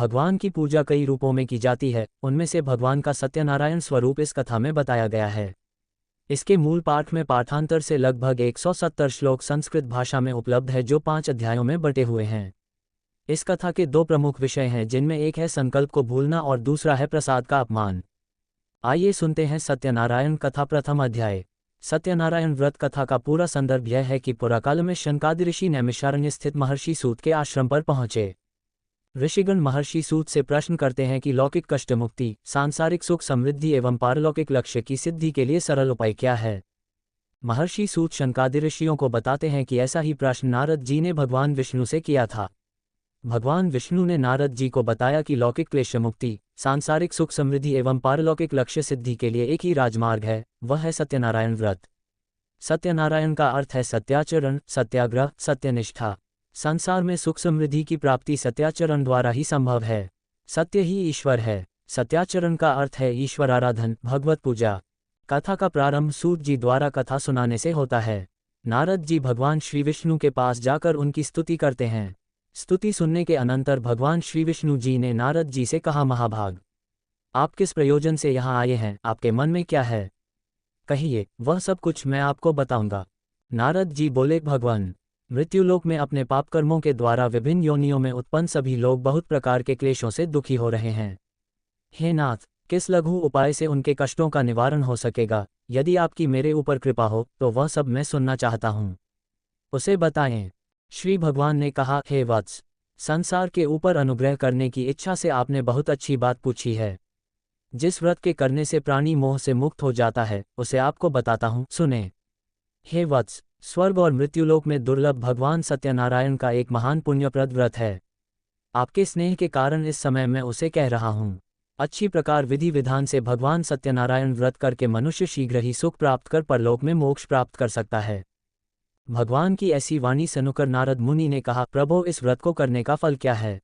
भगवान की पूजा कई रूपों में की जाती है, उनमें से भगवान का सत्यनारायण स्वरूप इस कथा में बताया गया है। इसके मूल पाठ में पाठांतर से लगभग 170 श्लोक संस्कृत भाषा में उपलब्ध है जो 5 अध्यायों में बटे हुए हैं। इस कथा के 2 प्रमुख विषय हैं, जिनमें एक है संकल्प को भूलना और दूसरा है प्रसाद का अपमान। आइए सुनते हैं सत्यनारायण कथा। प्रथम अध्याय। सत्यनारायण व्रत कथा का पूरा संदर्भ यह है कि पुराकाल में शनकादि ऋषि नैमिषारण्य स्थित महर्षि सूत के आश्रम पर पहुंचे। ऋषिगण महर्षि सूत से प्रश्न करते हैं कि लौकिक कष्ट मुक्ति, सांसारिक सुख समृद्धि एवं पारलौकिक लक्ष्य की सिद्धि के लिए सरल उपाय क्या है। महर्षि सूत शनकादि ऋषियों को बताते हैं कि ऐसा ही प्रश्न नारद जी ने भगवान विष्णु से किया था। भगवान विष्णु ने नारद जी को बताया कि लौकिक क्लेश मुक्ति, सांसारिक सुख समृद्धि एवं पारलौकिक लक्ष्य सिद्धि के लिए एक ही राजमार्ग है, वह है सत्यनारायण व्रत। सत्यनारायण का अर्थ है सत्याचरण, सत्याग्रह, सत्यनिष्ठा। संसार में सुख समृद्धि की प्राप्ति सत्याचरण द्वारा ही संभव है। सत्य ही ईश्वर है। सत्याचरण का अर्थ है ईश्वर आराधन, भगवत पूजा। कथा का प्रारंभ सूत जी द्वारा कथा सुनाने से होता है। नारद जी भगवान श्री विष्णु के पास जाकर उनकी स्तुति करते हैं। स्तुति सुनने के अनंतर भगवान श्री विष्णु जी ने नारद जी से कहा, महाभाग, आप किस प्रयोजन से यहाँ आए हैं, आपके मन में क्या है, कहिए, वह सब कुछ मैं आपको बताऊंगा। नारद जी बोले, भगवान, मृत्युलोक में अपने पापकर्मों के द्वारा विभिन्न योनियों में उत्पन्न सभी लोग बहुत प्रकार के क्लेशों से दुखी हो रहे हैं। हे नाथ, किस लघु उपाय से उनके कष्टों का निवारण हो सकेगा? यदि आपकी मेरे ऊपर कृपा हो तो वह सब मैं सुनना चाहता हूँ, उसे बताएं। श्री भगवान ने कहा, हे वत्स, संसार के ऊपर अनुग्रह करने की इच्छा से आपने बहुत अच्छी बात पूछी है। जिस व्रत के करने से प्राणी मोह से मुक्त हो जाता है, उसे आपको बताता हूँ, सुने। हे वत्स, स्वर्ग और मृत्युलोक में दुर्लभ भगवान सत्यनारायण का एक महान पुण्यप्रद व्रत है। आपके स्नेह के कारण इस समय मैं उसे कह रहा हूँ। अच्छी प्रकार विधि विधान से भगवान सत्यनारायण व्रत करके मनुष्य शीघ्र ही सुख प्राप्त कर परलोक में मोक्ष प्राप्त कर सकता है। भगवान की ऐसी वाणी सुनकर नारद मुनि ने कहा, प्रभो, इस व्रत को करने का फल क्या है?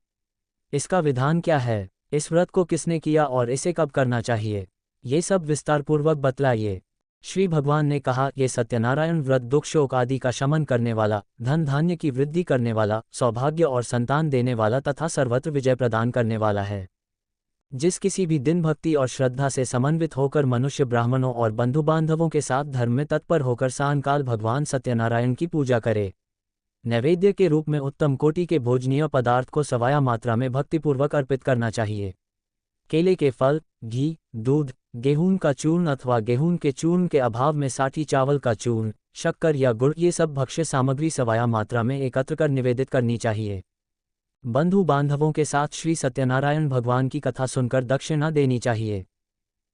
इसका विधान क्या है? इस व्रत को किसने किया और इसे कब करना चाहिए? ये सब विस्तारपूर्वक बतलाइए। श्री भगवान ने कहा, ये सत्यनारायण व्रत दुख शोक आदि का शमन करने वाला, धन धान्य की वृद्धि करने वाला, सौभाग्य और संतान देने वाला तथा सर्वत्र विजय प्रदान करने वाला है। जिस किसी भी दिन भक्ति और श्रद्धा से समन्वित होकर मनुष्य ब्राह्मणों और बंधु बांधवों के साथ धर्म में तत्पर होकर सायंकाल भगवान सत्यनारायण की पूजा करे, नैवेद्य के रूप में उत्तम कोटि के भोजनीय पदार्थ को सवाया मात्रा में भक्तिपूर्वक अर्पित करना चाहिए। केले के फल, घी, दूध, गेहूं का चूर्ण अथवा गेहूं के चूर्ण के अभाव में साठी चावल का चूर्ण, शक्कर या गुड़, ये सब भक्ष्य सामग्री सवाया मात्रा में एकत्र कर निवेदित करनी चाहिए। बंधु बांधवों के साथ श्री सत्यनारायण भगवान की कथा सुनकर दक्षिणा देनी चाहिए।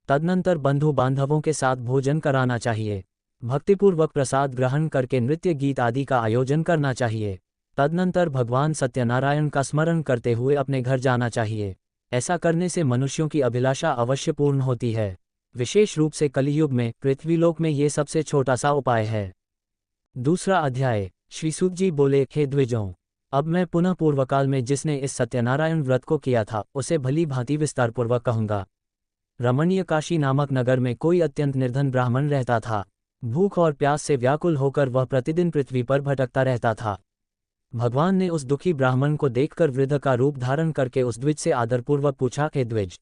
तदनंतर बंधु बांधवों के साथ भोजन कराना चाहिए। भक्तिपूर्वक प्रसाद ग्रहण करके नृत्य गीत आदि का आयोजन करना चाहिए। तदनंतर भगवान सत्यनारायण का स्मरण करते हुए अपने घर जाना चाहिए। ऐसा करने से मनुष्यों की अभिलाषा अवश्य पूर्ण होती है। विशेष रूप से कलियुग में पृथ्वीलोक में ये सबसे छोटा सा उपाय है। दूसरा अध्याय। श्री सूत जी बोले, हे द्विजों, अब मैं पुनः पूर्वकाल में जिसने इस सत्यनारायण व्रत को किया था उसे भली भांति विस्तारपूर्वक कहूँगा। रमणीय काशी नामक नगर में कोई अत्यंत निर्धन ब्राह्मण रहता था। भूख और प्यास से व्याकुल होकर वह प्रतिदिन पृथ्वी पर भटकता रहता था। भगवान ने उस दुखी ब्राह्मण को देखकर वृद्ध का रूप धारण करके उस द्विज से आदरपूर्वक पूछा, हे द्विज,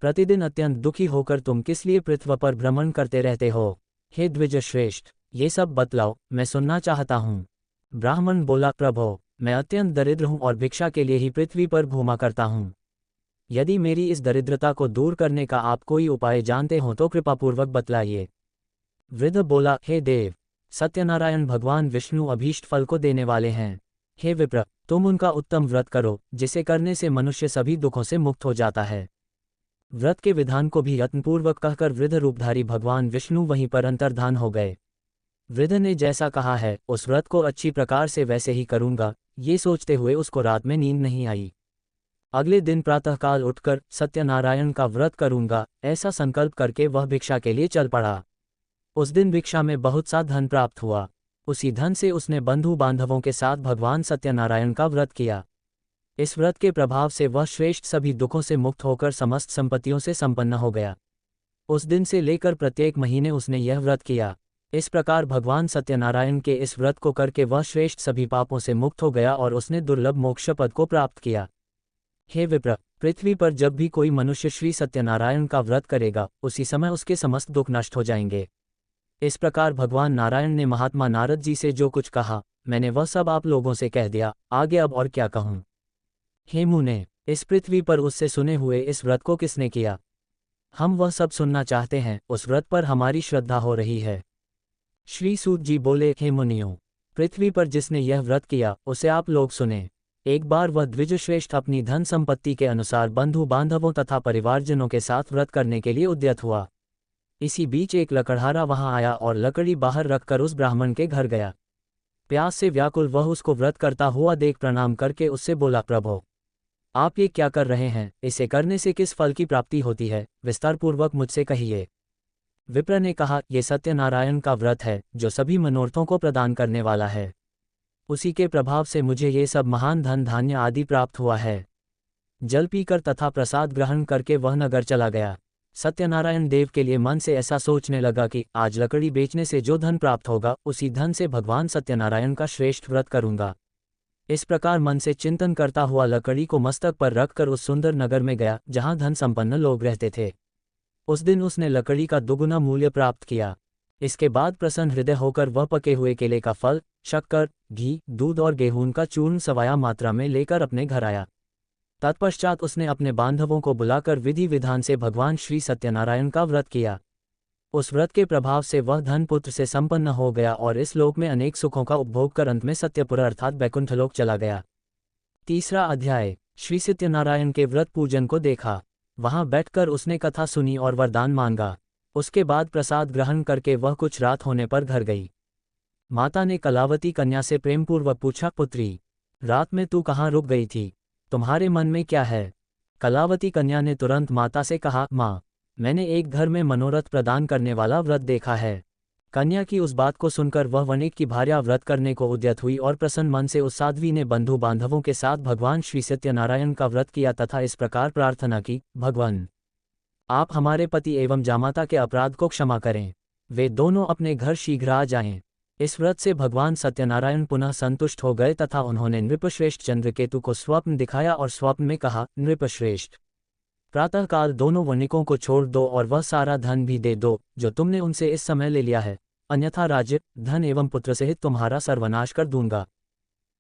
प्रतिदिन अत्यंत दुखी होकर तुम किस लिए पृथ्वी पर भ्रमण करते रहते हो? हे द्विज श्रेष्ठ, ये सब बतलाओ, मैं सुनना चाहता हूँ। ब्राह्मण बोला, प्रभो, मैं अत्यंत दरिद्र हूँ और भिक्षा के लिए ही पृथ्वी पर घूमा करता हूँ। यदि मेरी इस दरिद्रता को दूर करने का आप कोई उपाय जानते हो तो कृपापूर्वक बतलाइए। वृद्ध बोला, हे देव, सत्यनारायण भगवान विष्णु अभीष्ट फल को देने वाले हैं। हे विप्र, तुम उनका उत्तम व्रत करो, जिसे करने से मनुष्य सभी दुखों से मुक्त हो जाता है। व्रत के विधान को भी यत्नपूर्वक कहकर वृद्ध रूपधारी भगवान विष्णु वहीं पर अंतर्धान हो गए। वृद्ध ने जैसा कहा है उस व्रत को अच्छी प्रकार से वैसे ही करूंगा, ये सोचते हुए उसको रात में नींद नहीं आई। अगले दिन प्रातःकाल उठकर सत्यनारायण का व्रत करूंगा, ऐसा संकल्प करके वह भिक्षा के लिए चल पड़ा। उस दिन भिक्षा में बहुत सा धन प्राप्त हुआ। उसी धन से उसने बंधु बांधवों के साथ भगवान सत्यनारायण का व्रत किया। इस व्रत के प्रभाव से वह श्रेष्ठ सभी दुखों से मुक्त होकर समस्त संपत्तियों से संपन्न हो गया। उस दिन से लेकर प्रत्येक महीने उसने यह व्रत किया। इस प्रकार भगवान सत्यनारायण के इस व्रत को करके वह श्रेष्ठ सभी पापों से मुक्त हो गया और उसने दुर्लभ मोक्ष पद को प्राप्त किया। हे विप्र, पृथ्वी पर जब भी कोई मनुष्य श्री सत्यनारायण का व्रत करेगा, उसी समय उसके समस्त दुख नष्ट हो जाएंगे। इस प्रकार भगवान नारायण ने महात्मा नारद जी से जो कुछ कहा, मैंने वह सब आप लोगों से कह दिया, आगे अब और क्या कहूँ। हे मुने, इस पृथ्वी पर उससे सुने हुए इस व्रत को किसने किया? हम वह सब सुनना चाहते हैं, उस व्रत पर हमारी श्रद्धा हो रही है। श्री सूत जी बोले, हे मुनियों, पृथ्वी पर जिसने यह व्रत किया उसे आप लोग सुने। एक बार वह द्विजश्रेष्ठ अपनी धन संपत्ति के अनुसार बंधु बांधवों तथा परिवारजनों के साथ व्रत करने के लिए उद्यत हुआ। इसी बीच एक लकड़हारा वहां आया और लकड़ी बाहर रखकर उस ब्राह्मण के घर गया। प्यास से व्याकुल वह उसको व्रत करता हुआ देख प्रणाम करके उससे बोला, प्रभो, आप ये क्या कर रहे हैं? इसे करने से किस फल की प्राप्ति होती है? विस्तारपूर्वक मुझसे कहिए। विप्र ने कहा, ये सत्यनारायण का व्रत है जो सभी मनोरथों को प्रदान करने वाला है। उसी के प्रभाव से मुझे ये सब महान धन धान्य आदि प्राप्त हुआ है। जल पीकर तथा प्रसाद ग्रहण करके वह नगर चला गया। सत्यनारायण देव के लिए मन से ऐसा सोचने लगा कि आज लकड़ी बेचने से जो धन प्राप्त होगा उसी धन से भगवान सत्यनारायण का श्रेष्ठ व्रत करूंगा। इस प्रकार मन से चिंतन करता हुआ लकड़ी को मस्तक पर रखकर उस सुंदर नगर में गया जहां धन संपन्न लोग रहते थे। उस दिन उसने लकड़ी का दुगुना मूल्य प्राप्त किया। इसके बाद प्रसन्न हृदय होकर वह पके हुए केले का फल, शक्कर, घी, दूध और गेहूं का चूर्ण सवाया मात्रा में लेकर अपने घर आया। तत्पश्चात उसने अपने बांधवों को बुलाकर विधि विधान से भगवान श्री सत्यनारायण का व्रत किया। उस व्रत के प्रभाव से वह धन पुत्र से संपन्न हो गया और इस लोक में अनेक सुखों का उपभोग कर अंत में सत्यपुर अर्थात बैकुंठलोक चला गया। तीसरा अध्याय। श्री सत्यनारायण के व्रत पूजन को देखा। वहां बैठकर उसने कथा सुनी और वरदान मांगा। उसके बाद प्रसाद ग्रहण करके वह कुछ रात होने पर घर गई। माता ने कलावती कन्या से प्रेमपूर्वक पूछा, पुत्री, रात में तू कहाँ रुक गई थी? तुम्हारे मन में क्या है? कलावती कन्या ने तुरंत माता से कहा, माँ, मैंने एक घर में मनोरथ प्रदान करने वाला व्रत देखा है। कन्या की उस बात को सुनकर वह वणिक की भार्या व्रत करने को उद्यत हुई और प्रसन्न मन से उस साध्वी ने बंधु बांधवों के साथ भगवान श्री सत्यनारायण का व्रत किया तथा इस प्रकार प्रार्थना की, भगवान, आप हमारे पति एवं जामाता के अपराध को क्षमा करें। वे दोनों अपने घर शीघ्र आ जाएं। इस व्रत से भगवान सत्यनारायण पुनः संतुष्ट हो गए तथा उन्होंने नृपश्रेष्ठ चंद्रकेतु को स्वप्न दिखाया और स्वप्न में कहा, नृपश्रेष्ठ, प्रातःकाल दोनों वणिकों को छोड़ दो और वह सारा धन भी दे दो जो तुमने उनसे इस समय ले लिया है, अन्यथा राज्य, धन एवं पुत्र सहित तुम्हारा सर्वनाश कर दूंगा।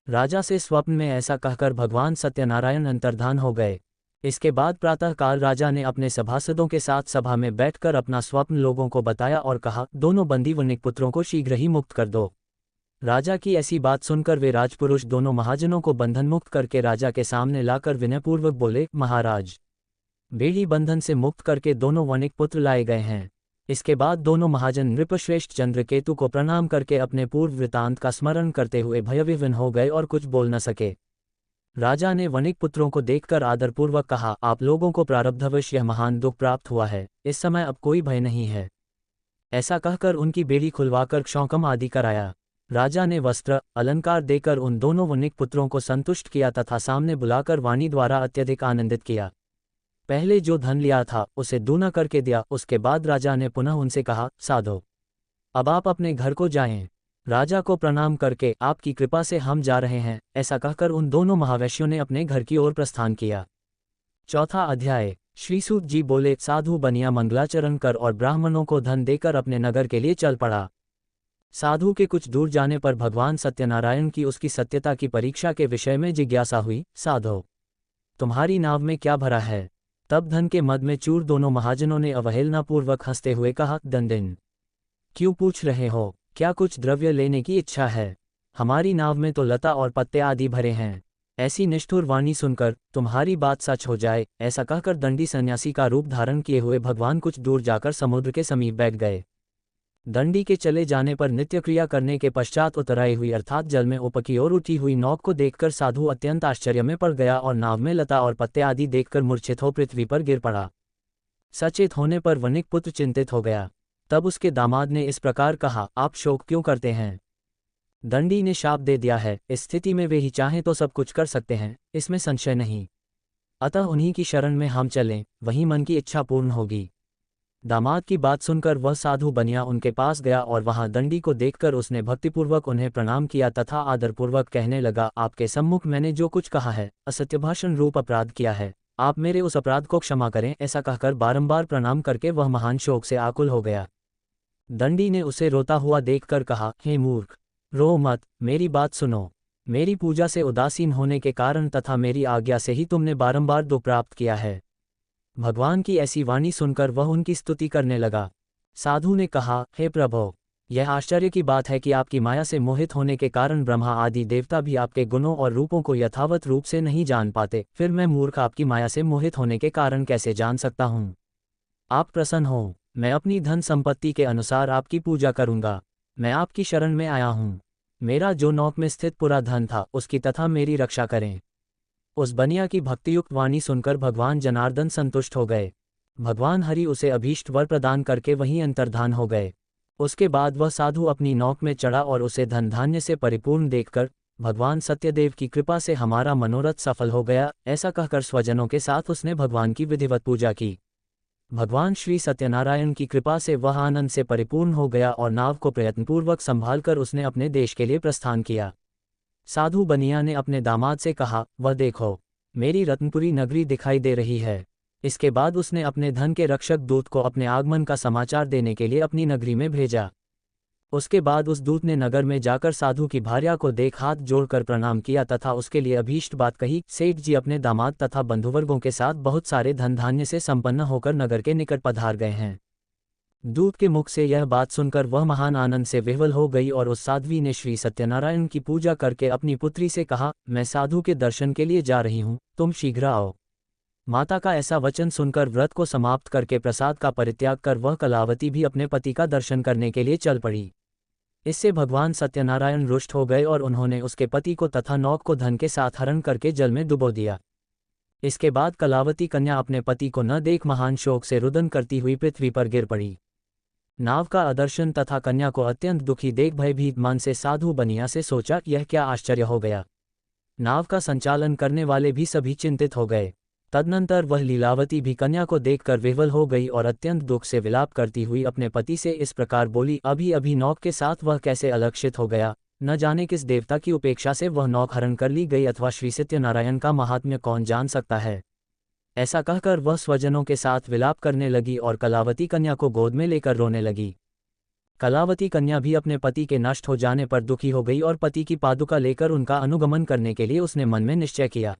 राजा से स्वप्न में ऐसा कहकर भगवान सत्यनारायण अंतर्धान हो गए। इसके बाद प्रातःकाल राजा ने अपने सभासदों के साथ सभा में बैठकर अपना स्वप्न लोगों को बताया और कहा, दोनों बंदी वणिक पुत्रों को शीघ्र ही मुक्त कर दो। राजा की ऐसी बात सुनकर वे राजपुरुष दोनों महाजनों को बंधन मुक्त करके राजा के सामने लाकर विनयपूर्वक बोले, महाराज, बेड़ी बंधन से मुक्त करके दोनों वणिक पुत्र लाए गए हैं। इसके बाद दोनों महाजन नृपश्रेष्ठ चंद्रकेतु को प्रणाम करके अपने पूर्व वृतांत का स्मरण करते हुए भयविह्वल हो गए और कुछ बोल न सके। राजा ने वणिक पुत्रों को देखकर आदरपूर्वक कहा, आप लोगों को प्रारब्धवश यह महान दुख प्राप्त हुआ है, इस समय अब कोई भय नहीं है। ऐसा कहकर उनकी बेड़ी खुलवाकर क्षौकम आदि कराया। राजा ने वस्त्र अलंकार देकर उन दोनों वणिक पुत्रों को संतुष्ट किया तथा सामने बुलाकर वाणी द्वारा अत्यधिक आनंदित किया। पहले जो धन लिया था उसे दूना करके दिया। उसके बाद राजा ने पुनः उनसे कहा, साधो, अब आप अपने घर को जाएं। राजा को प्रणाम करके, आपकी कृपा से हम जा रहे हैं, ऐसा कहकर उन दोनों महावैश्यों ने अपने घर की ओर प्रस्थान किया। चौथा अध्याय। श्री सूत जी बोले, साधु बनिया मंगलाचरण कर और ब्राह्मणों को धन देकर अपने नगर के लिए चल पड़ा। साधु के कुछ दूर जाने पर भगवान सत्यनारायण की उसकी सत्यता की परीक्षा के विषय में जिज्ञासा हुई। साधो, तुम्हारी नाव में क्या भरा है? तब धन के मद में चूर दोनों महाजनों ने अवहेलनापूर्वक हंसते हुए कहा, दंडिन, क्यों पूछ रहे हो? क्या कुछ द्रव्य लेने की इच्छा है? हमारी नाव में तो लता और पत्ते आदि भरे हैं। ऐसी निष्ठुर वाणी सुनकर तुम्हारी बात सच हो जाए, ऐसा कहकर दंडी सन्यासी का रूप धारण किए हुए भगवान कुछ दूर जाकर समुद्र के समीप बैठ गए। दंडी के चले जाने पर नित्य क्रिया करने के पश्चात उतराई हुई अर्थात जल में ऊपर की ओर उठी हुई नौक को देखकर साधु अत्यंत आश्चर्य में पड़ गया और नाव में लता और पत्ते आदि देखकर मूर्छित हो पृथ्वी पर गिर पड़ा। सचेत होने पर वणिक पुत्र चिंतित हो गया। तब उसके दामाद ने इस प्रकार कहा, आप शोक क्यों करते हैं? दंडी ने शाप दे दिया है, इस स्थिति में वे ही चाहें तो सब कुछ कर सकते हैं, इसमें संशय नहीं। अतः उन्हीं की शरण में हम चलें, वहीं मन की इच्छा पूर्ण होगी। दामाद की बात सुनकर वह साधु बनिया उनके पास गया और वहां दंडी को देखकर उसने भक्तिपूर्वक उन्हें प्रणाम किया तथा आदरपूर्वक कहने लगा, आपके सम्मुख मैंने जो कुछ कहा है, असत्य भाषण रूप अपराध किया है, आप मेरे उस अपराध को क्षमा करें। ऐसा कहकर बारंबार प्रणाम करके वह महान शोक से आकुल हो गया। दंडी ने उसे रोता हुआ देखकर कहा, हे मूर्ख, रो मत, मेरी बात सुनो। मेरी पूजा से उदासीन होने के कारण तथा मेरी आज्ञा से ही तुमने बारंबार दुख प्राप्त किया है। भगवान की ऐसी वाणी सुनकर वह उनकी स्तुति करने लगा। साधु ने कहा, हे प्रभो, यह आश्चर्य की बात है कि आपकी माया से मोहित होने के कारण ब्रह्मा आदि देवता भी आपके गुणों और रूपों को यथावत रूप से नहीं जान पाते, फिर मैं मूर्ख आपकी माया से मोहित होने के कारण कैसे जान सकता हूँ। आप प्रसन्न हो, मैं अपनी धन संपत्ति के अनुसार आपकी पूजा करूँगा। मैं आपकी शरण में आया हूँ। मेरा जो नौक में स्थित पूरा धन था उसकी तथा मेरी रक्षा करें। उस बनिया की भक्तियुक्त वाणी सुनकर भगवान जनार्दन संतुष्ट हो गए। भगवान हरि उसे अभीष्ट वर प्रदान करके वहीं अंतर्धान हो गए। उसके बाद वह साधु अपनी नौक में चढ़ा और उसे धन धान्य से परिपूर्ण देखकर, भगवान सत्यदेव की कृपा से हमारा मनोरथ सफल हो गया, ऐसा कहकर स्वजनों के साथ उसने भगवान की विधिवत पूजा की। भगवान श्री सत्यनारायण की कृपा से वह आनंद से परिपूर्ण हो गया और नाव को प्रयत्नपूर्वक संभालकर उसने अपने देश के लिए प्रस्थान किया। साधु बनिया ने अपने दामाद से कहा, वह देखो, मेरी रत्नपुरी नगरी दिखाई दे रही है। इसके बाद उसने अपने धन के रक्षक दूत को अपने आगमन का समाचार देने के लिए अपनी नगरी में भेजा। उसके बाद उस दूत ने नगर में जाकर साधु की भार्या को देख हाथ जोड़कर प्रणाम किया तथा उसके लिए अभीष्ट बात कही। सेठ जी अपने दामाद तथा बंधुवर्गों के साथ बहुत सारे धन धान्य से संपन्न होकर नगर के निकट पधार गए हैं। दूत के मुख से यह बात सुनकर वह महान आनंद से विह्वल हो गई और उस साध्वी ने श्री सत्यनारायण की पूजा करके अपनी पुत्री से कहा, मैं साधु के दर्शन के लिए जा रही हूँ, तुम शीघ्र आओ। माता का ऐसा वचन सुनकर व्रत को समाप्त करके प्रसाद का परित्याग कर वह कलावती भी अपने पति का दर्शन करने के लिए चल पड़ी। इससे भगवान सत्यनारायण रुष्ट हो गए और उन्होंने उसके पति को तथा नौक को धन के साथ हरण करके जल में डुबो दिया। इसके बाद कलावती कन्या अपने पति को न देख महान शोक से रुदन करती हुई पृथ्वी पर गिर पड़ी। नाव का अदर्शन तथा कन्या को अत्यंत दुखी देख भयभीत मन से साधु बनिया से सोचा, यह क्या आश्चर्य हो गया। नाव का संचालन करने वाले भी सभी चिंतित हो गए। तदनंतर वह लीलावती भी कन्या को देखकर विह्वल हो गई और अत्यंत दुख से विलाप करती हुई अपने पति से इस प्रकार बोली, अभी अभी नौक के साथ वह कैसे अलक्षित हो गया। न जाने किस देवता की उपेक्षा से वह नौक हरण कर ली गई अथवा श्री सत्यनारायण का महात्म्य कौन जान सकता है। ऐसा कहकर वह स्वजनों के साथ विलाप करने लगी और कलावती कन्या को गोद में लेकर रोने लगी। कलावती कन्या भी अपने पति के नष्ट हो जाने पर दुखी हो गई और पति की पादुका लेकर उनका अनुगमन करने के लिए उसने मन में निश्चय किया।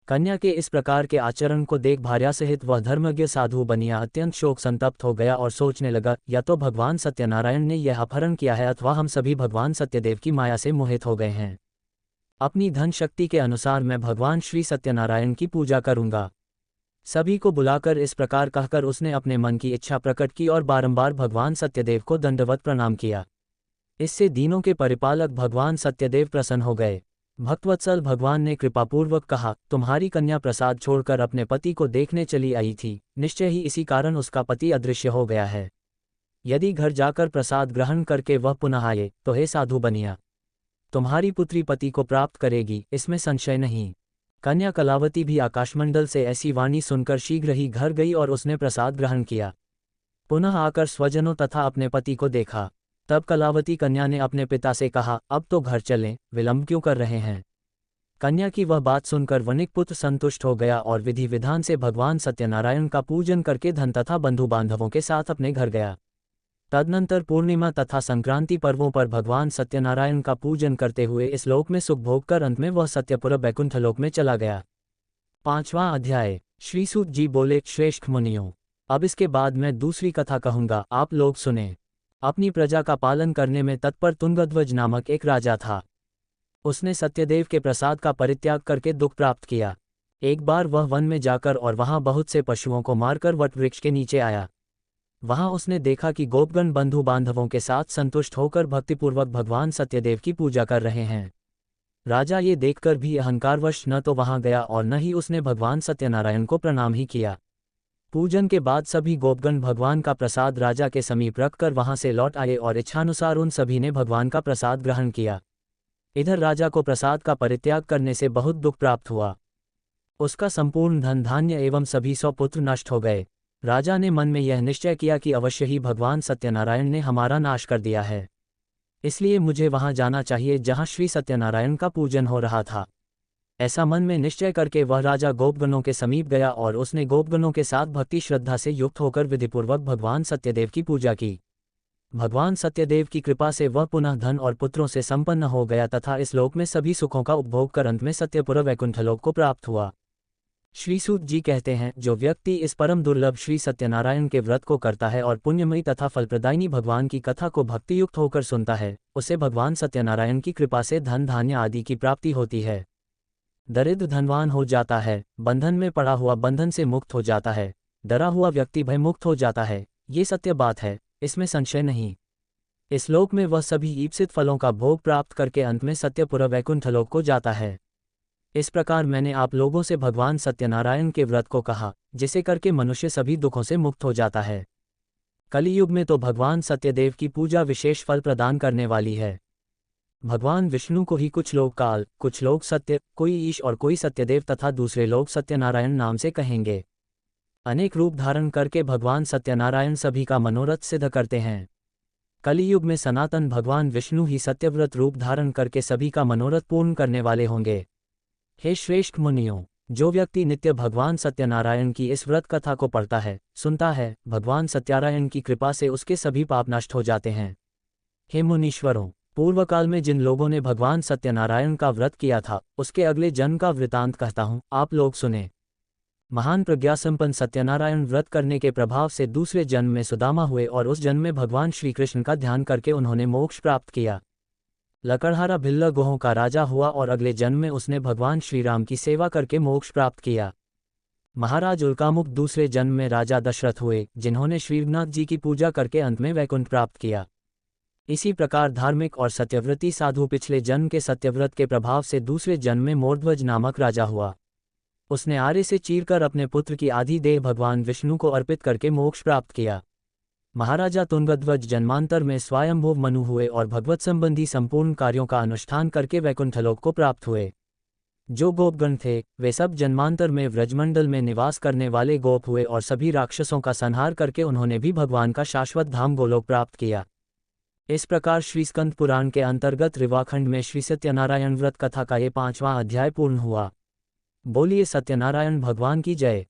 कन्या के इस प्रकार के आचरण को देख भार्या सहित वह धर्मज्ञ साधु बनिया अत्यंत शोक संतप्त हो गया और सोचने लगा, या तो भगवान सत्यनारायण ने यह अपहरण किया है अथवा हम सभी भगवान सत्यदेव की माया से मोहित हो गए हैं। अपनी धन शक्ति के अनुसार मैं भगवान श्री सत्यनारायण की पूजा करूंगा। सभी को बुलाकर इस प्रकार कहकर उसने अपने मन की इच्छा प्रकट की और बारंबार भगवान सत्यदेव को दंडवत प्रणाम किया। इससे दीनों के परिपालक भगवान सत्यदेव प्रसन्न हो गए। भक्तवत्सल भगवान ने कृपापूर्वक कहा, तुम्हारी कन्या प्रसाद छोड़कर अपने पति को देखने चली आई थी, निश्चय ही इसी कारण उसका पति अदृश्य हो गया है। यदि घर जाकर प्रसाद ग्रहण करके वह पुनः आए तो हे साधु बनिया, तुम्हारी पुत्री पति को प्राप्त करेगी, इसमें संशय नहीं। कन्या कलावती भी आकाशमंडल से ऐसी वाणी सुनकर शीघ्र ही घर गई और उसने प्रसाद ग्रहण किया। पुनः आकर स्वजनों तथा अपने पति को देखा। तब कलावती कन्या ने अपने पिता से कहा, अब तो घर चलें, विलंब क्यों कर रहे हैं। कन्या की वह बात सुनकर वनिक पुत्र संतुष्ट हो गया और विधि विधान से भगवान सत्यनारायण का पूजन करके धन तथा बंधु बांधवों के साथ अपने घर गया। तदनंतर पूर्णिमा तथा संक्रांति पर्वों पर भगवान सत्यनारायण का पूजन करते हुए इस लोक में सुख भोग कर अंत में वह सत्यपुर बैकुंठ लोक में चला गया। 5वां अध्याय। श्री सूत जी बोले, श्रेष्ठ मुनियों, अब इसके बाद मैं दूसरी कथा कहूँगा, आप लोग सुने। अपनी प्रजा का पालन करने में तत्पर तुंगध्वज नामक एक राजा था। उसने सत्यदेव के प्रसाद का परित्याग करके दुख प्राप्त किया। एक बार वह वन में जाकर और वहां बहुत से पशुओं को मारकर वट वृक्ष के नीचे आया। वहां उसने देखा कि गोपगण बंधु बांधवों के साथ संतुष्ट होकर भक्तिपूर्वक भगवान सत्यदेव की पूजा कर रहे हैं। राजा ये देखकर भी अहंकारवश न तो वहां गया और न ही उसने भगवान सत्यनारायण को प्रणाम ही किया। पूजन के बाद सभी गोपगण भगवान का प्रसाद राजा के समीप रखकर वहां से लौट आए और इच्छानुसार उन सभी ने भगवान का प्रसाद ग्रहण किया। इधर राजा को प्रसाद का परित्याग करने से बहुत दुख प्राप्त हुआ। उसका संपूर्ण धन धान्य एवं सभी 100 पुत्र नष्ट हो गए। राजा ने मन में यह निश्चय किया कि अवश्य ही भगवान सत्यनारायण ने हमारा नाश कर दिया है, इसलिए मुझे वहां जाना चाहिए जहां श्री सत्यनारायण का पूजन हो रहा था। ऐसा मन में निश्चय करके वह राजा गोपगणों के समीप गया और उसने गोपगणों के साथ भक्ति श्रद्धा से युक्त होकर विधिपूर्वक भगवान सत्यदेव की पूजा की। भगवान सत्यदेव की कृपा से वह पुनः धन और पुत्रों से संपन्न हो गया तथा इस लोक में सभी सुखों का उपभोग कर अंत में सत्यपुर वैकुंठलोक को प्राप्त हुआ। श्री सूत जी कहते हैं, जो व्यक्ति इस परम दुर्लभ श्री सत्यनारायण के व्रत को करता है और पुण्यमयी तथा फलप्रदायिनी भगवान की कथा को भक्तियुक्त होकर सुनता है, उसे भगवान सत्यनारायण की कृपा से धन धान्य आदि की प्राप्ति होती है। दरिद्र धनवान हो जाता है, बंधन में पड़ा हुआ बंधन से मुक्त हो जाता है, डरा हुआ व्यक्ति भय मुक्त हो जाता है। ये सत्य बात है, इसमें संशय नहीं। इस लोक में वह सभी ईप्सित फलों का भोग प्राप्त करके अंत में सत्यपुर वैकुंठलोक को जाता है। इस प्रकार मैंने आप लोगों से भगवान सत्यनारायण के व्रत को कहा, जिसे करके मनुष्य सभी दुखों से मुक्त हो जाता है। कलियुग में तो भगवान सत्यदेव की पूजा विशेष फल प्रदान करने वाली है। भगवान विष्णु को ही कुछ लोग काल, कुछ लोग सत्य, कोई ईश और कोई सत्यदेव तथा दूसरे लोग सत्यनारायण नाम से कहेंगे। अनेक रूप धारण करके भगवान सत्यनारायण सभी का मनोरथ सिद्ध करते हैं। कलियुग में सनातन भगवान विष्णु ही सत्यव्रत रूप धारण करके सभी का मनोरथ पूर्ण करने वाले होंगे। हे श्रेष्ठ मुनियों, जो व्यक्ति नित्य भगवान सत्यनारायण की इस व्रत कथा को पढ़ता है, सुनता है, भगवान सत्यनारायण की कृपा से उसके सभी पाप नष्ट हो जाते हैं। हे मुनीश्वरों, पूर्व काल में जिन लोगों ने भगवान सत्यनारायण का व्रत किया था, उसके अगले जन्म का वृतांत कहता हूँ, आप लोग सुने। महान प्रज्ञासंपन्न सत्यनारायण व्रत करने के प्रभाव से दूसरे जन्म में सुदामा हुए और उस जन्म में भगवान श्रीकृष्ण का ध्यान करके उन्होंने मोक्ष प्राप्त किया। लकड़हारा भिल्ल गोहों का राजा हुआ और अगले जन्म में उसने भगवान श्रीराम की सेवा करके मोक्ष प्राप्त किया। महाराज उल्कामुख दूसरे जन्म में राजा दशरथ हुए, जिन्होंने श्रीनाथ जी की पूजा करके अंत में वैकुंठ प्राप्त किया। इसी प्रकार धार्मिक और सत्यव्रती साधु पिछले जन्म के सत्यव्रत के प्रभाव से दूसरे जन्म में मोरध्वज नामक राजा हुआ। उसने आर्य से चीरकर अपने पुत्र की आधी देह भगवान विष्णु को अर्पित करके मोक्ष प्राप्त किया। महाराजा तुंगध्वज जन्मांतर में स्वयंभुव मनु हुए और भगवत संबंधी संपूर्ण कार्यों का अनुष्ठान करके वैकुंठलोक को प्राप्त हुए। जो गोपगण थे, वे सब जन्मांतर में व्रजमंडल में निवास करने वाले गोप हुए और सभी राक्षसों का संहार करके उन्होंने भी भगवान का शाश्वत धाम गोलोक प्राप्त किया। इस प्रकार श्री स्कंद पुराण के अंतर्गत रिवाखंड में श्री सत्यनारायण व्रत कथा का ये 5वां अध्याय पूर्ण हुआ। बोलिए सत्यनारायण भगवान की जय।